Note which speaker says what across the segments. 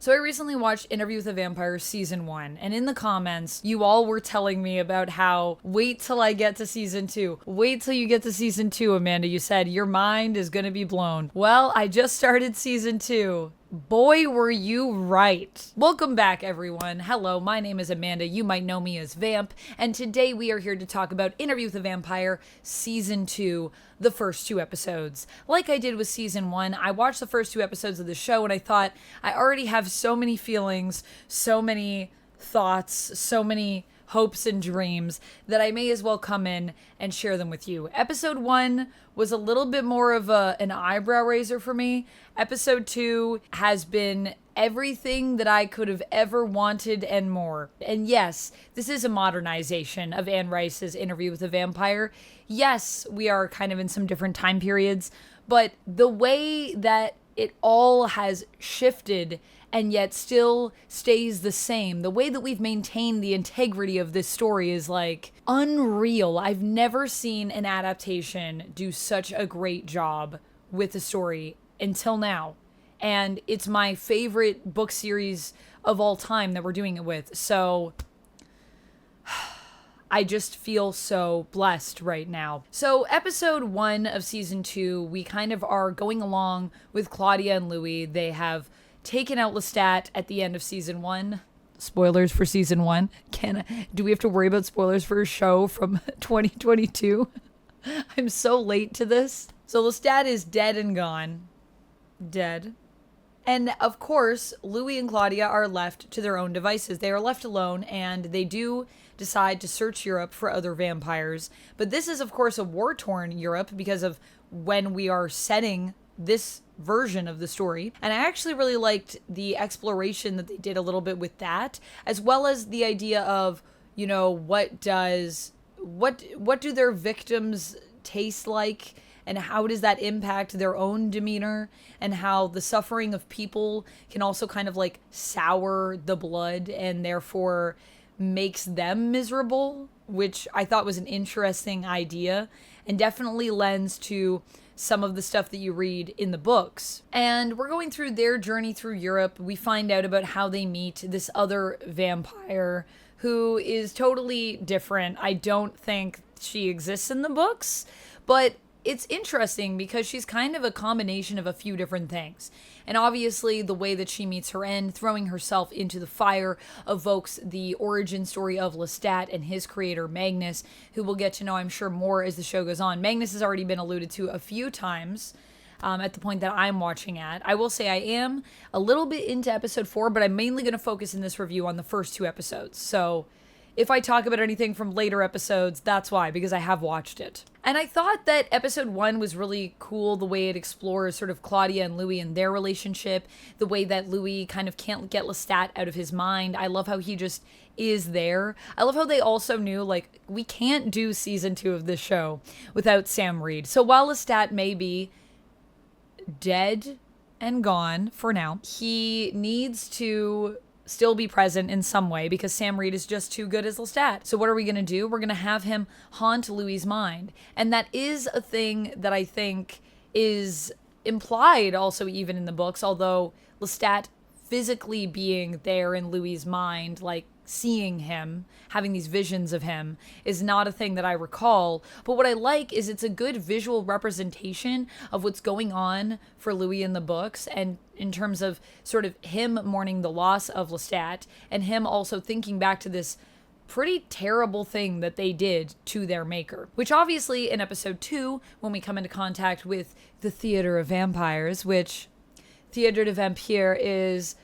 Speaker 1: So I recently watched Interview with a Vampire Season 1, and in the comments, you all were telling me about how, wait till I get to Season 2. Wait till you get to Season 2, Amanda. You said your mind is gonna be blown. Well, I just started Season 2. Boy, were you right. Welcome back, everyone. Hello, my name is Amanda. You might know me as Vamp, and today we are here to talk about Interview with a Vampire Season 2, the first 2 episodes. Like I did with Season 1, I watched the first 2 episodes of the show and I thought, I already have so many feelings, so many thoughts, so many hopes and dreams that I may as well come in and share them with you. Episode 1 was a little bit more of an eyebrow raiser for me. Episode 2 has been everything that I could have ever wanted and more. And yes, this is a modernization of Anne Rice's Interview with a Vampire. Yes, we are kind of in some different time periods, but the way that it all has shifted and yet still stays the same. The way that we've maintained the integrity of this story is like unreal. I've never seen an adaptation do such a great job with the story until now. And it's my favorite book series of all time that we're doing it with. So I just feel so blessed right now. So episode 1 of season 2, we kind of are going along with Claudia and Louis. They have taken out Lestat at the end of season 1. Spoilers for season 1. Do we have to worry about spoilers for a show from 2022? I'm so late to this. So Lestat is dead and gone. Dead. And of course, Louis and Claudia are left to their own devices. They are left alone, and they do decide to search Europe for other vampires. But this is, of course, a war-torn Europe because of when we are setting this version of the story. And I actually really liked the exploration that they did a little bit with that, as well as the idea of, you know, what do their victims taste like, and how does that impact their own demeanor, and how the suffering of people can also kind of like sour the blood and therefore makes them miserable, which I thought was an interesting idea and definitely lends to some of the stuff that you read in the books. And we're going through their journey through Europe. We find out about how they meet this other vampire who is totally different. I don't think she exists in the books, but it's interesting because she's kind of a combination of a few different things. And obviously the way that she meets her end, throwing herself into the fire, evokes the origin story of Lestat and his creator Magnus, who we'll get to know, I'm sure, more as the show goes on. Magnus has already been alluded to a few times at the point that I'm watching at. I will say I am a little bit into episode 4, but I'm mainly going to focus in this review on the first 2 episodes. So if I talk about anything from later episodes, that's why, because I have watched it. And I thought that episode 1 was really cool, the way it explores sort of Claudia and Louis and their relationship, the way that Louis kind of can't get Lestat out of his mind. I love how he just is there. I love how they also knew, like, we can't do season 2 of this show without Sam Reed. So while Lestat may be dead and gone for now, he needs to still be present in some way because Sam Reed is just too good as Lestat. So what are we going to do? We're going to have him haunt Louis' mind. And that is a thing that I think is implied also even in the books, although Lestat physically being there in Louis' mind, like seeing him, having these visions of him, is not a thing that I recall. But what I like is it's a good visual representation of what's going on for Louis in the books, and in terms of sort of him mourning the loss of Lestat, and him also thinking back to this pretty terrible thing that they did to their maker. Which obviously in episode 2, when we come into contact with the Theater of Vampires, which Theater de Vampire is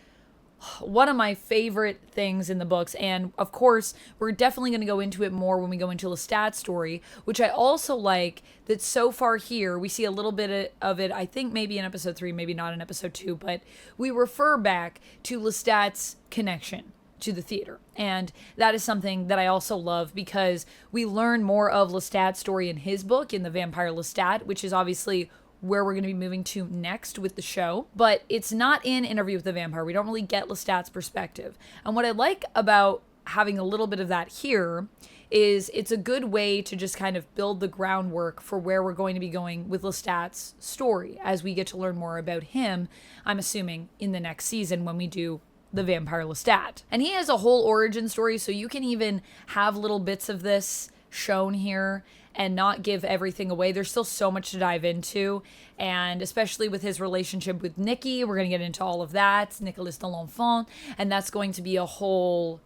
Speaker 1: one of my favorite things in the books, and of course we're definitely going to go into it more when we go into Lestat's story, which I also like that so far here we see a little bit of it, I think maybe in episode 3, maybe not in episode 2, but we refer back to Lestat's connection to the theater, and that is something that I also love because we learn more of Lestat's story in his book, in The Vampire Lestat, which is obviously where we're going to be moving to next with the show, but it's not in Interview with the Vampire. We don't really get Lestat's perspective. And what I like about having a little bit of that here is it's a good way to just kind of build the groundwork for where we're going to be going with Lestat's story as we get to learn more about him, I'm assuming, in the next season when we do the vampire Lestat. And he has a whole origin story, so you can even have little bits of this shown here and not give everything away. There's still so much to dive into, and especially with his relationship with Nikki, we're going to get into all of that, Nicolas de l'Enfant, and that's going to be a whole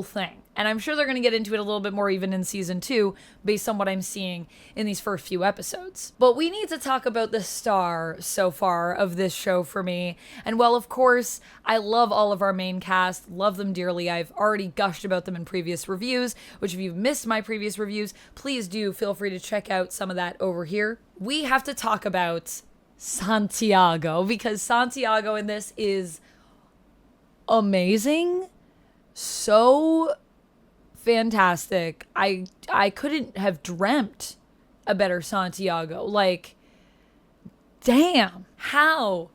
Speaker 1: thing. And I'm sure they're going to get into it a little bit more even in season 2 based on what I'm seeing in these first few episodes. But we need to talk about the star so far of this show for me. And well, of course, I love all of our main cast, love them dearly. I've already gushed about them in previous reviews, which if you've missed my previous reviews, please do feel free to check out some of that over here. We have to talk about Santiago, because Santiago in this is amazing. So fantastic. I couldn't have dreamt a better Santiago. Like, damn, how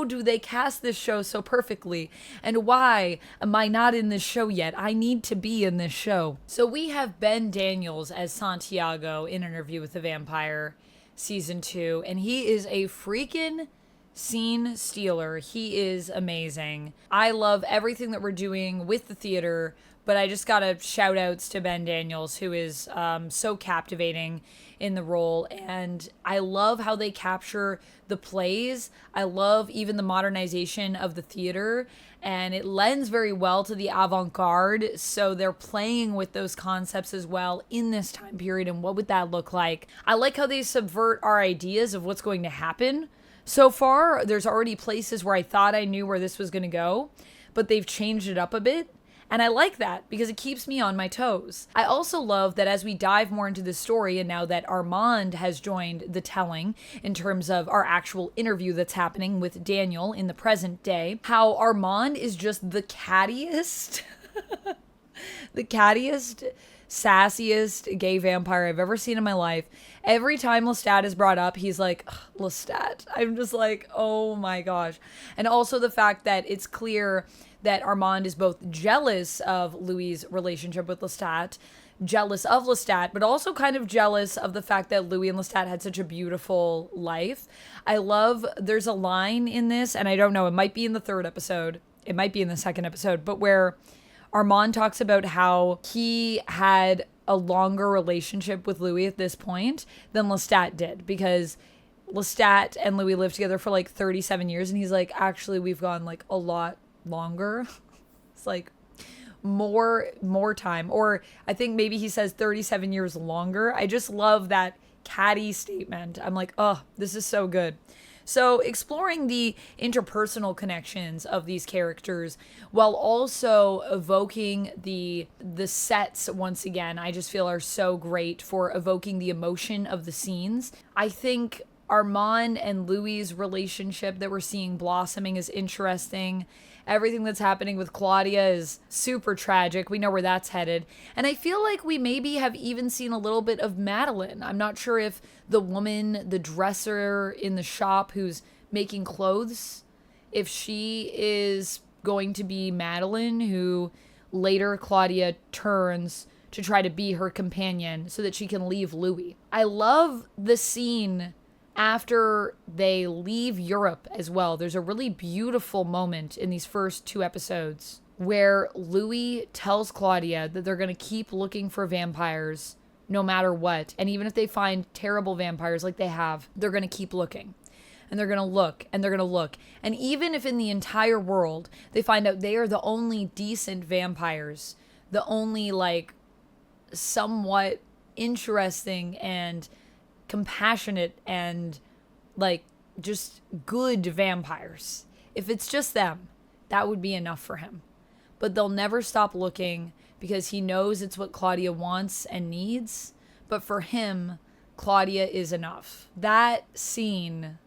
Speaker 1: do they cast this show so perfectly? And why am I not in this show yet? I need to be in this show. So we have Ben Daniels as Santiago in Interview with the Vampire season 2, and he is a freaking scene stealer. He is amazing. I love everything that we're doing with the theater, but I just gotta shout outs to Ben Daniels, who is so captivating in the role. And I love how they capture the plays. I love even the modernization of the theater, and it lends very well to the avant-garde. So they're playing with those concepts as well in this time period. And what would that look like? I like how they subvert our ideas of what's going to happen. So far, there's already places where I thought I knew where this was going to go, but they've changed it up a bit. And I like that because it keeps me on my toes. I also love that as we dive more into the story, and now that Armand has joined the telling in terms of our actual interview that's happening with Daniel in the present day, how Armand is just the cattiest, the cattiest, sassiest gay vampire I've ever seen in my life. Every time Lestat is brought up, he's like, Lestat. I'm just like, oh my gosh. And also the fact that it's clear that Armand is both jealous of Louis' relationship with Lestat, jealous of Lestat, but also kind of jealous of the fact that Louis and Lestat had such a beautiful life. I love, there's a line in this, and I don't know, it might be in the 3rd episode, it might be in the 2nd episode, but where Armand talks about how he had a longer relationship with Louis at this point than Lestat did, because Lestat and Louis lived together for like 37 years, and he's like, actually, we've gone like a lot longer. It's like more time, or I think maybe he says 37 years longer. I just love that catty statement. I'm like, oh, this is so good. So exploring the interpersonal connections of these characters while also evoking the sets once again, I just feel are so great for evoking the emotion of the scenes. I think Armand and Louis' relationship that we're seeing blossoming is interesting. Everything that's happening with Claudia is super tragic. We know where that's headed. And I feel like we maybe have even seen a little bit of Madeline. I'm not sure if the woman, the dresser in the shop who's making clothes, if she is going to be Madeline, who later Claudia turns to try to be her companion so that she can leave Louis. I love the scene after they leave Europe as well. There's a really beautiful moment in these first 2 episodes where Louis tells Claudia that they're going to keep looking for vampires no matter what. And even if they find terrible vampires like they have, they're going to keep looking. And they're going to look, and they're going to look. And even if in the entire world they find out they are the only decent vampires, the only like somewhat interesting and compassionate and like just good vampires, if it's just them, that would be enough for him. But they'll never stop looking because he knows it's what Claudia wants and needs. But for him, Claudia is enough. That scene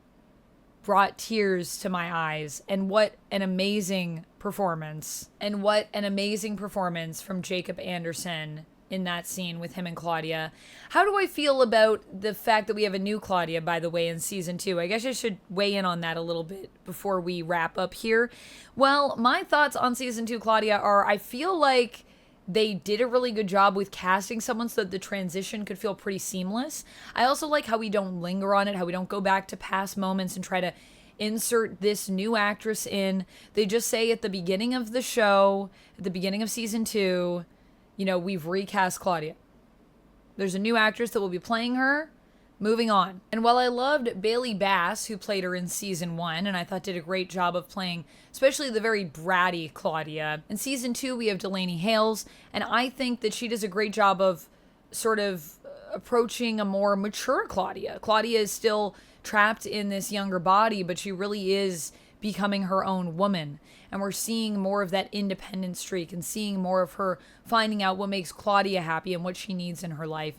Speaker 1: brought tears to my eyes. And what an amazing performance. And what an amazing performance from Jacob Anderson in that scene with him and Claudia. How do I feel about the fact that we have a new Claudia, by the way, in season 2? I guess I should weigh in on that a little bit before we wrap up here. Well, my thoughts on season 2 Claudia are, I feel like they did a really good job with casting someone so that the transition could feel pretty seamless. I also like how we don't linger on it, how we don't go back to past moments and try to insert this new actress in. They just say at the beginning of the show, at the beginning of season 2, we've recast Claudia. There's a new actress that will be playing her. Moving on. And while I loved Bailey Bass, who played her in season 1, and I thought did a great job of playing, especially the very bratty Claudia, in season 2 we have Delaney Hales, and I think that she does a great job of sort of approaching a more mature Claudia. Claudia is still trapped in this younger body, but she really is becoming her own woman. And we're seeing more of that independent streak and seeing more of her finding out what makes Claudia happy and what she needs in her life.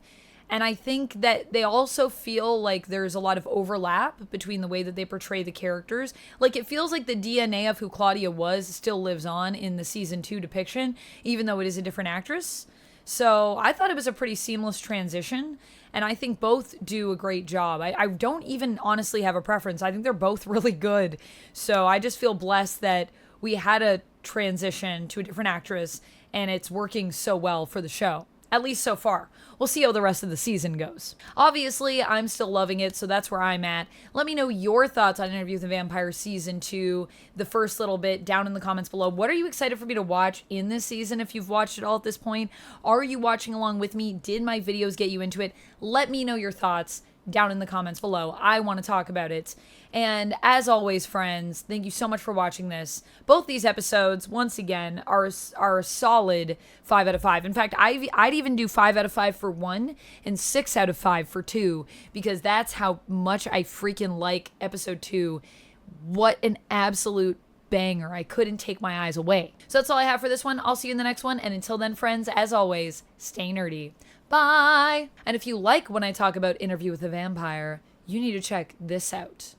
Speaker 1: And I think that they also feel like there's a lot of overlap between the way that they portray the characters. Like, it feels like the DNA of who Claudia was still lives on in the season 2 depiction, even though it is a different actress. So I thought it was a pretty seamless transition, and I think both do a great job. I don't even honestly have a preference. I think they're both really good. So I just feel blessed that we had a transition to a different actress, and it's working so well for the show. At least so far. We'll see how the rest of the season goes. Obviously, I'm still loving it, so that's where I'm at. Let me know your thoughts on Interview with the Vampire Season 2, the first little bit, down in the comments below. What are you excited for me to watch in this season if you've watched it all at this point? Are you watching along with me? Did my videos get you into it? Let me know your thoughts down in the comments below. I want to talk about it. And as always, friends, thank you so much for watching this. Both these episodes, once again, are a solid 5 out of 5. In fact, I'd even do 5 out of 5 for 1 and 6 out of 5 for 2, because that's how much I freaking like episode 2. What an absolute banger. I couldn't take my eyes away. So that's all I have for this one. I'll see you in the next one. And until then, friends, as always, stay nerdy. Bye. And if you like when I talk about Interview with the Vampire, you need to check this out.